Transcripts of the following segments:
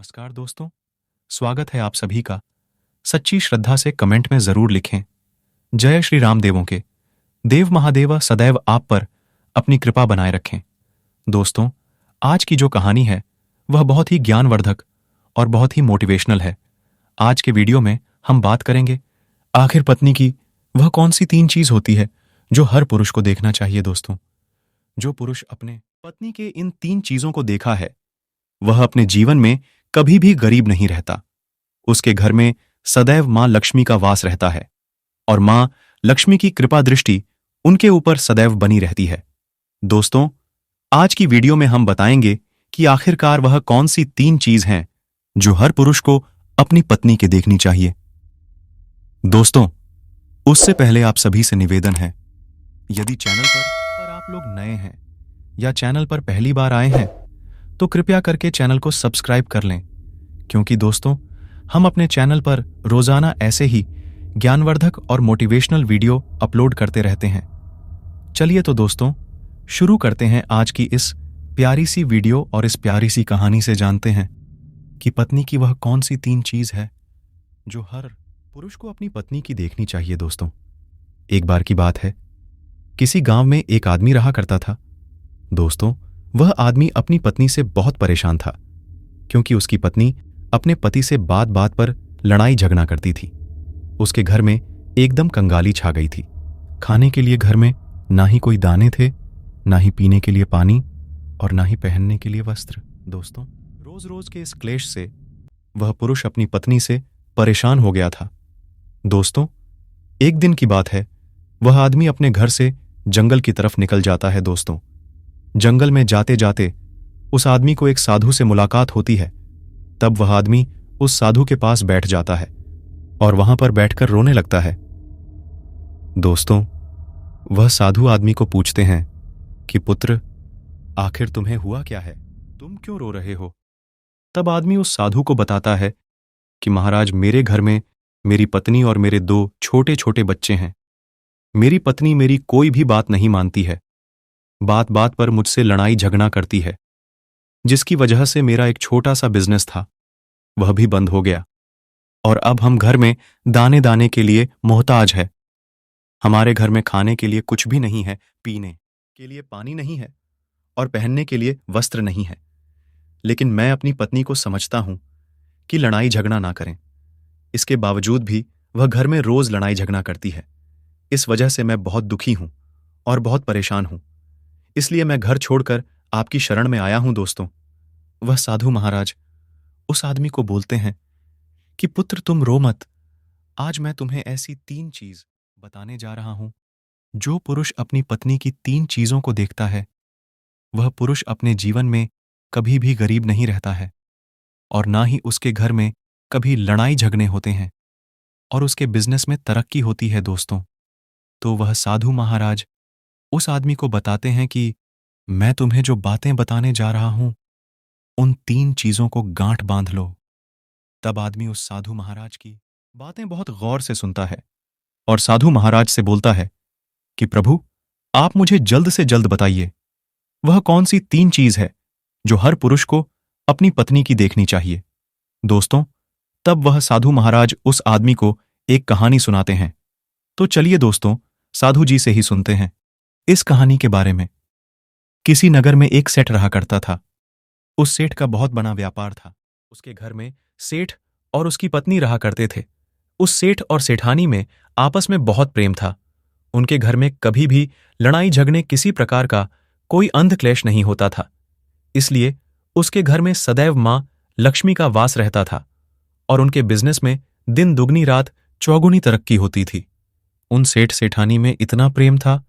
नमस्कार दोस्तों, स्वागत है आप सभी का। सच्ची श्रद्धा से कमेंट में जरूर लिखें, जय श्री राम देवों के। देव महादेव सदैव आप पर अपनी कृपा बनाए रखें। दोस्तों, आज की जो कहानी है वह बहुत ही ज्ञानवर्धक और बहुत ही मोटिवेशनल है। आज के वीडियो में हम बात करेंगे आखिर पत्नी की वह कौन सी 3 चीज होती है जो हर पुरुष को देखना चाहिए। दोस्तों, जो पुरुष अपने पत्नी के इन 3 चीजों को देखा है वह अपने जीवन में कभी भी गरीब नहीं रहता। उसके घर में सदैव मां लक्ष्मी का वास रहता है और मां लक्ष्मी की कृपा दृष्टि उनके ऊपर सदैव बनी रहती है। दोस्तों, आज की वीडियो में हम बताएंगे कि आखिरकार वह कौन सी 3 चीज हैं जो हर पुरुष को अपनी पत्नी के देखनी चाहिए। दोस्तों, उससे पहले आप सभी से निवेदन है, यदि चैनल पर आप लोग नए हैं या चैनल पर पहली बार आए हैं तो कृपया करके चैनल को सब्सक्राइब कर लें, क्योंकि दोस्तों हम अपने चैनल पर रोजाना ऐसे ही ज्ञानवर्धक और मोटिवेशनल वीडियो अपलोड करते रहते हैं। चलिए तो दोस्तों शुरू करते हैं आज की इस प्यारी सी वीडियो और इस प्यारी सी कहानी से जानते हैं कि पत्नी की वह कौन सी 3 चीज है जो हर पुरुष को अपनी पत्नी की देखनी चाहिए। दोस्तों, एक बार की बात है, किसी गांव में एक आदमी रहा करता था। दोस्तों, वह आदमी अपनी पत्नी से बहुत परेशान था, क्योंकि उसकी पत्नी अपने पति से बात बात पर लड़ाई झगड़ा करती थी। उसके घर में एकदम कंगाली छा गई थी। खाने के लिए घर में ना ही कोई दाने थे, ना ही पीने के लिए पानी और ना ही पहनने के लिए वस्त्र। दोस्तों, रोज रोज के इस क्लेश से वह पुरुष अपनी पत्नी से परेशान हो गया था। दोस्तों, एक दिन की बात है, वह आदमी अपने घर से जंगल की तरफ निकल जाता है। दोस्तों, जंगल में जाते जाते उस आदमी को एक साधु से मुलाकात होती है। तब वह आदमी उस साधु के पास बैठ जाता है और वहां पर बैठकर रोने लगता है। दोस्तों, वह साधु आदमी को पूछते हैं कि पुत्र, आखिर तुम्हें हुआ क्या है, तुम क्यों रो रहे हो। तब आदमी उस साधु को बताता है कि महाराज, मेरे घर में मेरी पत्नी और मेरे 2 छोटे छोटे बच्चे हैं। मेरी पत्नी मेरी कोई भी बात नहीं मानती है, बात बात पर मुझसे लड़ाई झगड़ा करती है, जिसकी वजह से मेरा एक छोटा सा बिजनेस था वह भी बंद हो गया और अब हम घर में दाने दाने के लिए मोहताज है। हमारे घर में खाने के लिए कुछ भी नहीं है, पीने के लिए पानी नहीं है और पहनने के लिए वस्त्र नहीं है। लेकिन मैं अपनी पत्नी को समझता हूं कि लड़ाई झगड़ा ना करें, इसके बावजूद भी वह घर में रोज लड़ाई झगड़ा करती है। इस वजह से मैं बहुत दुखी हूं और बहुत परेशान हूं, इसलिए मैं घर छोड़कर आपकी शरण में आया हूं। दोस्तों, वह साधु महाराज उस आदमी को बोलते हैं कि पुत्र, तुम रो मत, आज मैं तुम्हें ऐसी 3 चीज बताने जा रहा हूं। जो पुरुष अपनी पत्नी की 3 चीजों को देखता है वह पुरुष अपने जीवन में कभी भी गरीब नहीं रहता है और ना ही उसके घर में कभी लड़ाई झगड़े होते हैं और उसके बिजनेस में तरक्की होती है। दोस्तों, तो वह साधु महाराज उस आदमी को बताते हैं कि मैं तुम्हें जो बातें बताने जा रहा हूं उन 3 चीजों को गांठ बांध लो। तब आदमी उस साधु महाराज की बातें बहुत गौर से सुनता है और साधु महाराज से बोलता है कि प्रभु, आप मुझे जल्द से जल्द बताइए वह कौन सी 3 चीज है जो हर पुरुष को अपनी पत्नी की देखनी चाहिए। दोस्तों, तब वह साधु महाराज उस आदमी को एक कहानी सुनाते हैं। तो चलिए दोस्तों, साधु जी से ही सुनते हैं इस कहानी के बारे में। किसी नगर में एक सेठ रहा करता था। उस सेठ का बहुत बड़ा व्यापार था। उसके घर में सेठ और उसकी पत्नी रहा करते थे। उस सेठ और सेठानी में आपस में बहुत प्रेम था। उनके घर में कभी भी लड़ाई झगड़े किसी प्रकार का कोई अंध क्लेश नहीं होता था। इसलिए उसके घर में सदैव मां लक्ष्मी का वास रहता था और उनके बिजनेस में दिन दुगनी रात चौगुनी तरक्की होती थी। उन सेठ सेठानी में इतना प्रेम था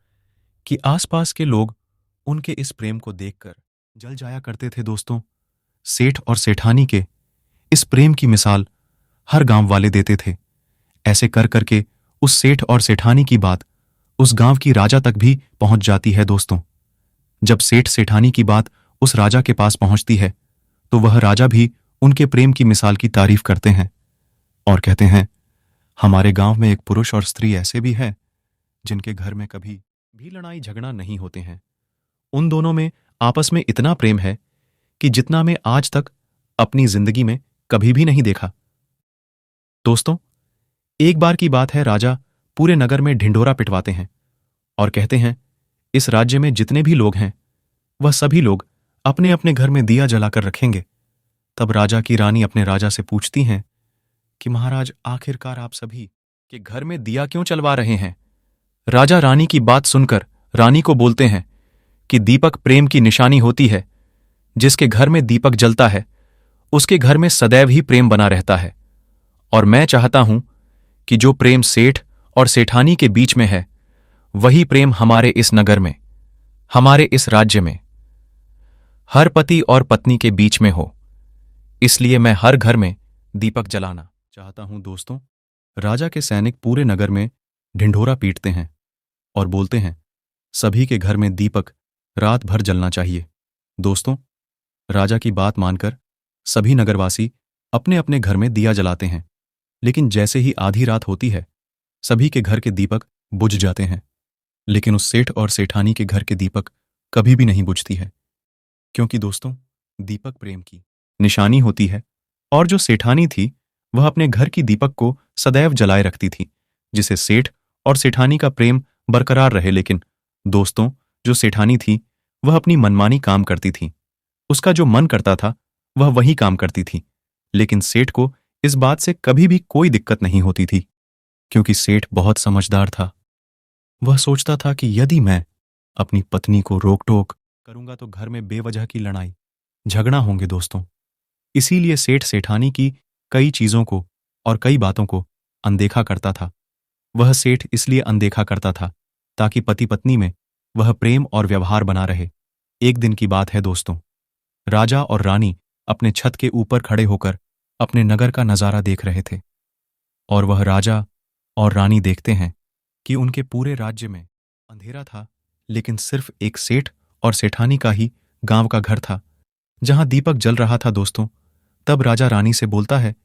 कि आसपास के लोग उनके इस प्रेम को देखकर जल जाया करते थे। दोस्तों, सेठ और सेठानी के इस प्रेम की मिसाल हर गांव वाले देते थे। ऐसे कर करके उस सेठ और सेठानी की बात उस गांव की राजा तक भी पहुंच जाती है। दोस्तों, जब सेठ सेठानी की बात उस राजा के पास पहुंचती है तो वह राजा भी उनके प्रेम की मिसाल की तारीफ करते हैं और कहते हैं, हमारे गांव में एक पुरुष और स्त्री ऐसे भी हैं जिनके घर में कभी भी लड़ाई झगड़ा नहीं होते हैं। उन दोनों में आपस में इतना प्रेम है कि जितना मैं आज तक अपनी जिंदगी में कभी भी नहीं देखा। दोस्तों, एक बार की बात है, राजा पूरे नगर में ढिंढोरा पिटवाते हैं और कहते हैं, इस राज्य में जितने भी लोग हैं वह सभी लोग अपने अपने घर में दिया जलाकर रखेंगे। तब राजा की रानी अपने राजा से पूछती हैं कि महाराज, आखिरकार आप सभी के घर में दिया क्यों चलवा रहे हैं? राजा रानी की बात सुनकर रानी को बोलते हैं कि दीपक प्रेम की निशानी होती है। जिसके घर में दीपक जलता है उसके घर में सदैव ही प्रेम बना रहता है। और मैं चाहता हूं कि जो प्रेम सेठ और सेठानी के बीच में है वही प्रेम हमारे इस नगर में, हमारे इस राज्य में, हर पति और पत्नी के बीच में हो। इसलिए मैं हर घर में दीपक जलाना चाहता हूं। दोस्तों, राजा के सैनिक पूरे नगर में ढिंढोरा पीटते हैं और बोलते हैं, सभी के घर में दीपक रात भर जलना चाहिए। दोस्तों, राजा की बात मानकर सभी नगरवासी अपने अपने घर में दिया जलाते हैं। लेकिन जैसे ही आधी रात होती है सभी के घर के दीपक बुझ जाते हैं। लेकिन उस सेठ और सेठानी के घर के दीपक कभी भी नहीं बुझती है, क्योंकि दोस्तों, दीपक प्रेम की निशानी होती है। और जो सेठानी थी वह अपने घर की दीपक को सदैव जलाए रखती थी, जिसे सेठ और सेठानी का प्रेम बरकरार रहे। लेकिन दोस्तों, जो सेठानी थी वह अपनी मनमानी काम करती थी। उसका जो मन करता था वह वही काम करती थी। लेकिन सेठ को इस बात से कभी भी कोई दिक्कत नहीं होती थी, क्योंकि सेठ बहुत समझदार था। वह सोचता था कि यदि मैं अपनी पत्नी को रोक टोक करूंगा तो घर में बेवजह की लड़ाई झगड़ा होंगे। दोस्तों, इसीलिए सेठ सेठानी की कई चीजों को और कई बातों को अनदेखा करता था। वह सेठ इसलिए अनदेखा करता था ताकि पति पत्नी में वह प्रेम और व्यवहार बना रहे। एक दिन की बात है दोस्तों, राजा और रानी अपने छत के ऊपर खड़े होकर अपने नगर का नजारा देख रहे थे। और वह राजा और रानी देखते हैं कि उनके पूरे राज्य में अंधेरा था, लेकिन सिर्फ एक सेठ और सेठानी का ही गांव का घर था जहां दीपक जल रहा था। दोस्तों, तब राजा रानी से बोलता है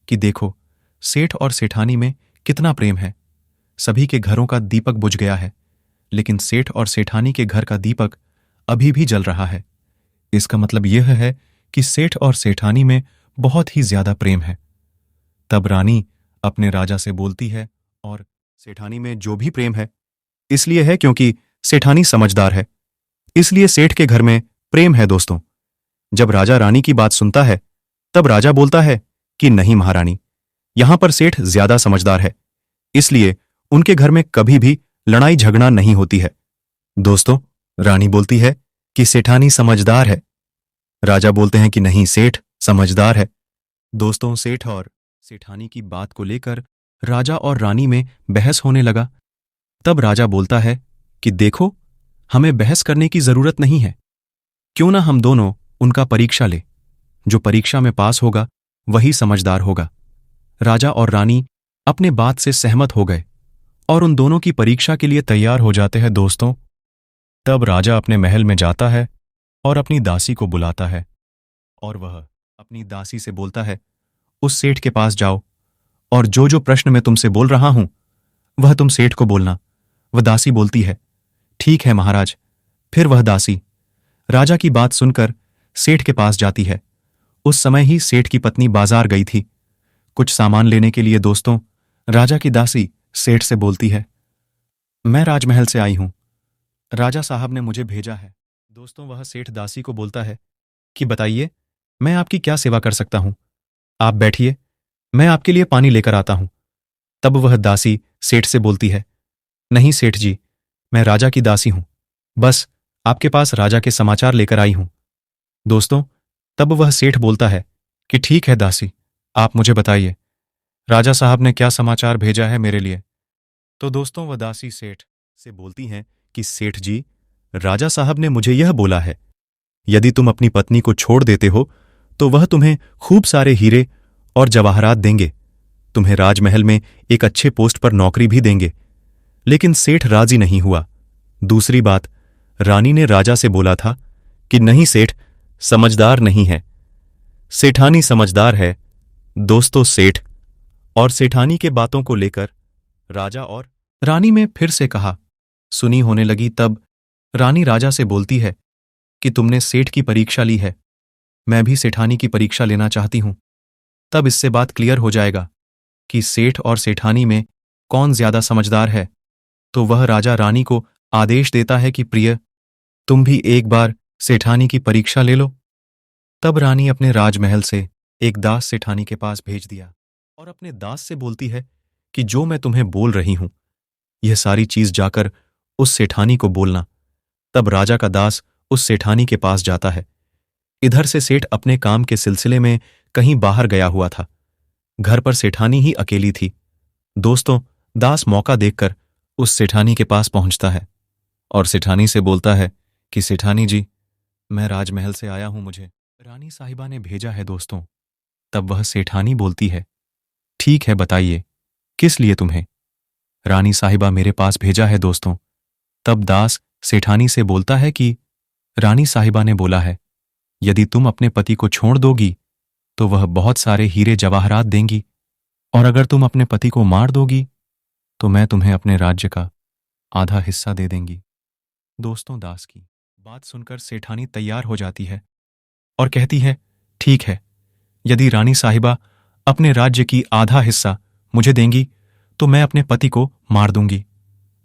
कि देखो, सेठ और सेठानी में कितना प्रेम है। सभी के घरों का दीपक बुझ गया है, लेकिन सेठ और सेठानी के घर का दीपक अभी भी जल रहा है। इसका मतलब यह है कि सेठ और सेठानी में बहुत ही ज्यादा प्रेम है। तब रानी अपने राजा से बोलती है, और सेठानी में जो भी प्रेम है इसलिए है क्योंकि सेठानी समझदार है, इसलिए सेठ के घर में प्रेम है। दोस्तों, जब राजा रानी की बात सुनता है तब राजा बोलता है कि नहीं महारानी, यहां पर सेठ ज्यादा समझदार है, इसलिए उनके घर में कभी भी लड़ाई झगड़ा नहीं होती है। दोस्तों, रानी बोलती है कि सेठानी समझदार है। राजा बोलते हैं कि नहीं, सेठ समझदार है। दोस्तों, सेठ और सेठानी की बात को लेकर राजा और रानी में बहस होने लगा। तब राजा बोलता है कि देखो, हमें बहस करने की जरूरत नहीं है, क्यों ना हम दोनों उनका परीक्षा ले। जो परीक्षा में पास होगा वही समझदार होगा। राजा और रानी अपने बात से सहमत हो गए और उन दोनों की परीक्षा के लिए तैयार हो जाते हैं। दोस्तों, तब राजा अपने महल में जाता है और अपनी दासी को बुलाता है और वह अपनी दासी से बोलता है, उस सेठ के पास जाओ और जो जो प्रश्न मैं तुमसे बोल रहा हूं वह तुम सेठ को बोलना। वह दासी बोलती है, ठीक है महाराज। फिर वह दासी राजा की बात सुनकर सेठ के पास जाती है। उस समय ही सेठ की पत्नी बाजार गई थी कुछ सामान लेने के लिए। दोस्तों, राजा की दासी सेठ से बोलती है, मैं राजमहल से आई हूं, राजा साहब ने मुझे भेजा है। दोस्तों, वह सेठ दासी को बोलता है कि बताइए, मैं आपकी क्या सेवा कर सकता हूं? आप बैठिए, मैं आपके लिए पानी लेकर आता हूं। तब वह दासी सेठ से बोलती है, नहीं सेठ जी, मैं राजा की दासी हूं, बस आपके पास राजा के समाचार लेकर आई हूं। दोस्तों, तब वह सेठ बोलता है कि ठीक है दासी, आप मुझे बताइए, राजा साहब ने क्या समाचार भेजा है मेरे लिए। तो दोस्तों, वह दासी सेठ से बोलती हैं कि सेठ जी, राजा साहब ने मुझे यह बोला है, यदि तुम अपनी पत्नी को छोड़ देते हो तो वह तुम्हें खूब सारे हीरे और जवाहरात देंगे, तुम्हें राजमहल में एक अच्छे पोस्ट पर नौकरी भी देंगे। लेकिन सेठ राजी नहीं हुआ। दूसरी बात, रानी ने राजा से बोला था कि नहीं, सेठ समझदार नहीं है, सेठानी समझदार है। दोस्तों, सेठ और सेठानी के बातों को लेकर राजा और रानी में फिर से कहा सुनी होने लगी। तब रानी राजा से बोलती है कि तुमने सेठ की परीक्षा ली है, मैं भी सेठानी की परीक्षा लेना चाहती हूं। तब इससे बात क्लियर हो जाएगा कि सेठ और सेठानी में कौन ज्यादा समझदार है। तो वह राजा रानी को आदेश देता है कि प्रिय, तुम भी एक बार सेठानी की परीक्षा ले लो। तब रानी अपने राजमहल से एक दास सेठानी के पास भेज दिया और अपने दास से बोलती है कि जो मैं तुम्हें बोल रही हूं, यह सारी चीज जाकर उस सेठानी को बोलना। तब राजा का दास उस सेठानी के पास जाता है। इधर से सेठ अपने काम के सिलसिले में कहीं बाहर गया हुआ था। घर पर सेठानी ही अकेली थी। दोस्तों, दास मौका देखकर उस सेठानी के पास पहुंचता है और सेठानी से बोलता है कि सेठानी जी, मैं राजमहल से आया हूं, मुझे रानी साहिबा ने भेजा है दोस्तों। तब वह सेठानी बोलती है, ठीक है, बताइए किस लिए तुम्हें रानी साहिबा मेरे पास भेजा है दोस्तों। तब दास सेठानी से बोलता है कि रानी साहिबा ने बोला है, यदि तुम अपने पति को छोड़ दोगी तो वह बहुत सारे हीरे जवाहरात देंगी, और अगर तुम अपने पति को मार दोगी तो मैं तुम्हें अपने राज्य का आधा हिस्सा दे देंगी। दोस्तों, दास की बात सुनकर सेठानी तैयार हो जाती है और कहती है, ठीक है, यदि रानी साहिबा अपने राज्य की आधा हिस्सा मुझे देंगी तो मैं अपने पति को मार दूंगी।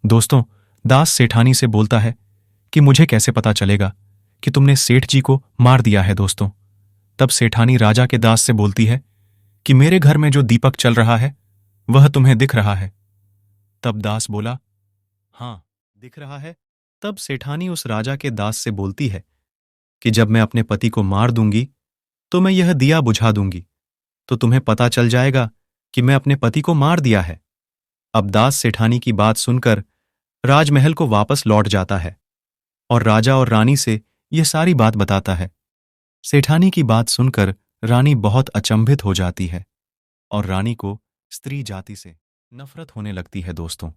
दोस्तों, दास सेठानी से बोलता है कि मुझे कैसे पता चलेगा कि तुमने सेठ जी को मार दिया है दोस्तों। तब सेठानी राजा के दास से बोलती है कि मेरे घर में जो दीपक चल रहा है वह तुम्हें दिख रहा है। तब दास बोला, हाँ, दिख रहा है। तब सेठानी उस राजा के दास से बोलती है कि जब मैं अपने पति को मार दूंगी तो मैं यह दिया बुझा दूंगी, तो तुम्हें पता चल जाएगा कि मैं अपने पति को मार दिया है। अब दास सेठानी की बात सुनकर राजमहल को वापस लौट जाता है और राजा और रानी से यह सारी बात बताता है। सेठानी की बात सुनकर रानी बहुत अचंभित हो जाती है और रानी को स्त्री जाति से नफरत होने लगती है दोस्तों।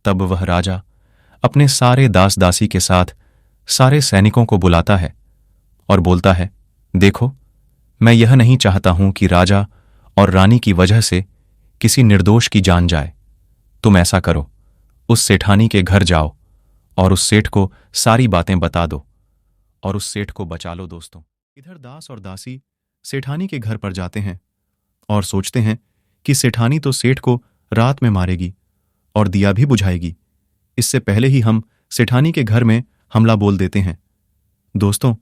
तब वह राजा अपने सारे दास दासी के साथ सारे सैनिकों को बुलाता है और बोलता है, देखो, मैं यह नहीं चाहता हूं कि राजा और रानी की वजह से किसी निर्दोष की जान जाए। तुम ऐसा करो, उस सेठानी के घर जाओ और उस सेठ को सारी बातें बता दो और उस सेठ को बचा लो दोस्तों। इधर दास और दासी सेठानी के घर पर जाते हैं और सोचते हैं कि सेठानी तो सेठ को रात में मारेगी और दिया भी बुझाएगी। इससे पहले ही हम सेठानी के घर में हमला बोल देते हैं। दोस्तों,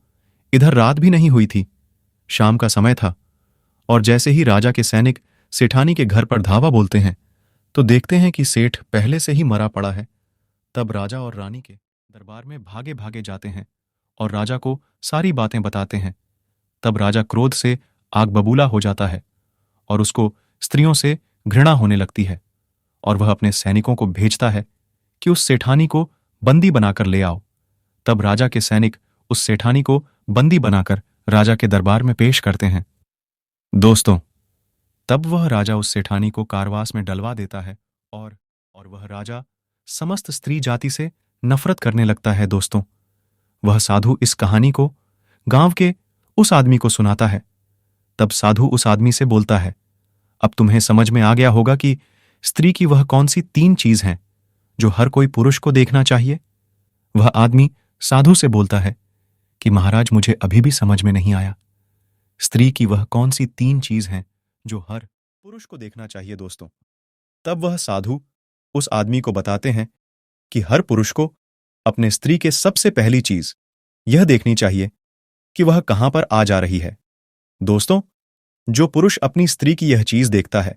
इधर रात भी नहीं हुई थी, शाम का समय था और जैसे ही राजा के सैनिक सेठानी के घर पर धावा बोलते हैं तो देखते हैं कि सेठ पहले से ही मरा पड़ा है। तब राजा और रानी के दरबार में भागे भागे जाते हैं और राजा को सारी बातें बताते हैं। तब राजा क्रोध से आग बबूला हो जाता है और उसको स्त्रियों से घृणा होने लगती है और वह अपने सैनिकों को भेजता है कि उस सेठानी को बंदी बनाकर ले आओ। तब राजा के सैनिक उस सेठानी को बंदी बनाकर राजा के दरबार में पेश करते हैं। दोस्तों, तब वह राजा उस सेठानी को कारावास में डलवा देता है और वह राजा समस्त स्त्री जाति से नफरत करने लगता है दोस्तों। वह साधु इस कहानी को गांव के उस आदमी को सुनाता है। तब साधु उस आदमी से बोलता है, अब तुम्हें समझ में आ गया होगा कि स्त्री की वह कौन सी 3 चीज हैं जो हर कोई पुरुष को देखना चाहिए। वह आदमी साधु से बोलता है कि महाराज, मुझे अभी भी समझ में नहीं आया, स्त्री की वह कौन सी 3 चीज हैं जो हर पुरुष को देखना चाहिए दोस्तों। तब वह साधु उस आदमी को बताते हैं कि हर पुरुष को अपने स्त्री के सबसे पहली चीज यह देखनी चाहिए कि वह कहां पर आ जा रही है। दोस्तों, जो पुरुष अपनी स्त्री की यह चीज देखता है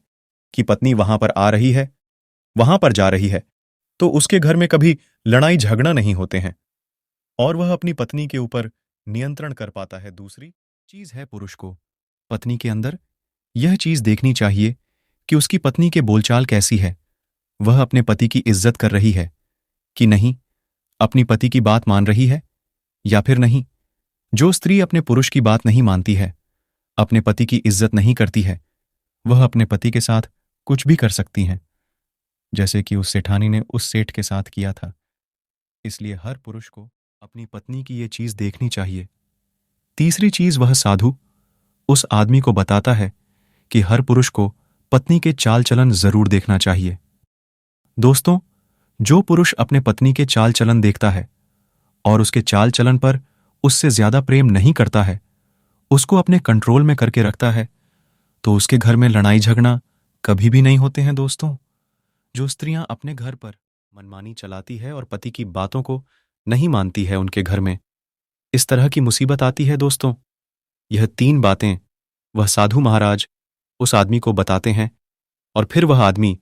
कि पत्नी वहां पर आ रही है, वहां पर जा रही है, तो उसके घर में कभी लड़ाई झगड़ा नहीं होते हैं और वह अपनी पत्नी के ऊपर नियंत्रण कर पाता है। दूसरी चीज है, पुरुष को पत्नी के अंदर यह चीज देखनी चाहिए कि उसकी पत्नी के बोलचाल कैसी है, वह अपने पति की इज्जत कर रही है कि नहीं, अपनी पति की बात मान रही है या फिर नहीं। जो स्त्री अपने पुरुष की बात नहीं मानती है, अपने पति की इज्जत नहीं करती है, वह अपने पति के साथ कुछ भी कर सकती हैं, जैसे कि उस सेठानी ने उस सेठ के साथ किया था। इसलिए हर पुरुष को अपनी पत्नी की ये चीज देखनी चाहिए। तीसरी चीज वह साधु उस आदमी को बताता है कि हर पुरुष को पत्नी के चाल चलन जरूर देखना चाहिए। दोस्तों, जो पुरुष अपने पत्नी के चाल चलन देखता है और उसके चाल चलन पर उससे ज्यादा प्रेम नहीं करता है, उसको अपने कंट्रोल में करके रखता है, तो उसके घर में लड़ाई झगड़ा कभी भी नहीं होते हैं दोस्तों। जो स्त्रियां अपने घर पर मनमानी चलाती है और पति की बातों को नहीं मानती है, उनके घर में इस तरह की मुसीबत आती है दोस्तों। यह 3 बातें वह साधु महाराज उस आदमी को बताते हैं और फिर वह आदमी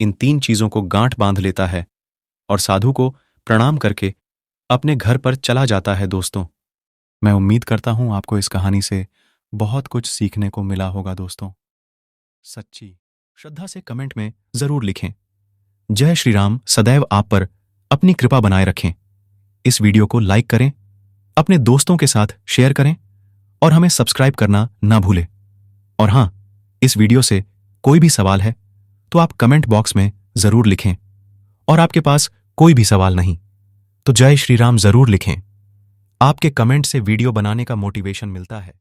इन 3 चीजों को गांठ बांध लेता है और साधु को प्रणाम करके अपने घर पर चला जाता है दोस्तों। मैं उम्मीद करता हूं आपको इस कहानी से बहुत कुछ सीखने को मिला होगा दोस्तों। सच्ची श्रद्धा से कमेंट में जरूर लिखें। जय श्री राम सदैव आप पर अपनी कृपा बनाए रखें। इस वीडियो को लाइक करें, अपने दोस्तों के साथ शेयर करें और हमें सब्सक्राइब करना ना भूलें। और हां, इस वीडियो से कोई भी सवाल है तो आप कमेंट बॉक्स में जरूर लिखें, और आपके पास कोई भी सवाल नहीं तो जय श्री राम जरूर लिखें। आपके कमेंट से वीडियो बनाने का मोटिवेशन मिलता है।